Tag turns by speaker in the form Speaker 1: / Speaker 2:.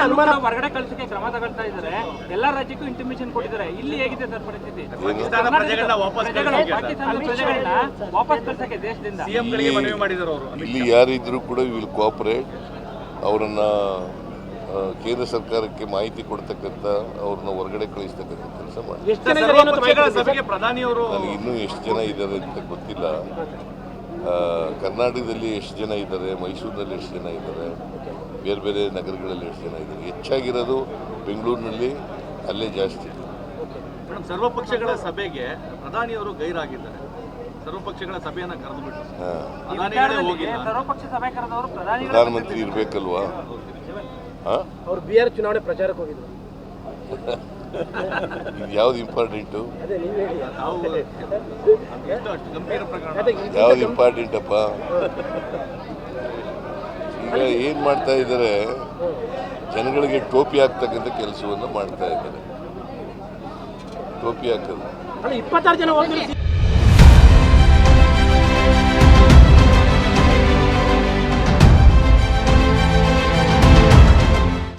Speaker 1: ಅನುಮಾನ ಹೊರಗಡೆ ಕಳಿಸಕ್ಕೆ ಕ್ರಮ ತಗೊಳ್ತಾ ಇದ್ದಾರೆ. ಎಲ್ಲಾ ರಾಜ್ಯಕ್ಕೂ ಇಂಟಿಮೇಷನ್ ಕೊಟ್ಟಿದ್ದಾರೆ. ಇಲ್ಲಿ ಹೇಗಿದೆ ಸರ್ ಪರಿಸ್ಥಿತಿ? ಪಾಕಿಸ್ತಾನ ಪ್ರಜೆಗಳನ್ನ ವಾಪಸ್ ಕಳಿಸಕ್ಕೆ ದೇಶದಿಂದ ಸಿಎಂಗಳಿಗೆ ಮನವಿ ಮಾಡಿದ್ದಾರೆ ಅವರು.
Speaker 2: ಇಲ್ಲಿ ಯಾರಿದ್ರು ಕೂಡ ವಿಲ್ ಕೋಆಪರೇಟ್. ಅವರನ್ನ ಕೇಂದ್ರ ಸರ್ಕಾರಕ್ಕೆ ಮಾಹಿತಿ ಕೊಡ್ತಕ್ಕಂಥ ಅವ್ರನ್ನ ಹೊರಗಡೆ ಕಳಿಸ್ತಕ್ಕಂಥ ಕೆಲಸ ಮಾಡಿ.
Speaker 1: ಪ್ರಧಾನಿಯವರು
Speaker 2: ನನಗೆ ಇನ್ನೂ ಎಷ್ಟು ಜನ ಇದ್ದಾರೆ ಅಂತ ಗೊತ್ತಿಲ್ಲ. ಕರ್ನಾಟಕದಲ್ಲಿ ಎಷ್ಟು ಜನ ಇದ್ದಾರೆ, ಮೈಸೂರಿನಲ್ಲಿ ಎಷ್ಟು ಜನ ಇದ್ದಾರೆ, ಬೇರೆ ಬೇರೆ ನಗರಗಳಲ್ಲಿ ಎಷ್ಟು ಜನ ಇದ್ದಾರೆ. ಹೆಚ್ಚಾಗಿರೋದು ಬೆಂಗಳೂರಿನಲ್ಲಿ, ಅಲ್ಲೇ ಜಾಸ್ತಿ.
Speaker 1: ಮೇಡಮ್, ಸರ್ವಪಕ್ಷಗಳ ಸಭೆಗೆ ಪ್ರಧಾನಿಯವರು ಗೈರಾಗಿದ್ದಾರೆ. ಸರ್ವಪಕ್ಷಗಳ ಸಭೆಯನ್ನು ಕರೆದುಬಿಟ್ಟು
Speaker 2: ಪ್ರಧಾನಮಂತ್ರಿ ಇರಬೇಕಲ್ವಾ?
Speaker 1: ಅವರು ಬಿಹಾರ ಚುನಾವಣೆ ಪ್ರಚಾರಕ್ಕೆ ಹೋಗಿದ್ರು.
Speaker 2: ಯಾವ್ದು ಇಂಪಾರ್ಟೆಂಟು? ಯಾವ್ದು ಇಂಪಾರ್ಟೆಂಟಪ್ಪ? ಈಗ ಏನು ಮಾಡ್ತಾ ಇದ್ದಾರೆ, ಜನಗಳಿಗೆ ಟೋಪಿ ಹಾಕ್ತಕ್ಕಂಥ ಕೆಲಸವನ್ನು ಮಾಡ್ತಾ ಇದ್ದಾರೆ. ಟೋಪಿ ಹಾಕೋದು
Speaker 1: 26 ಜನ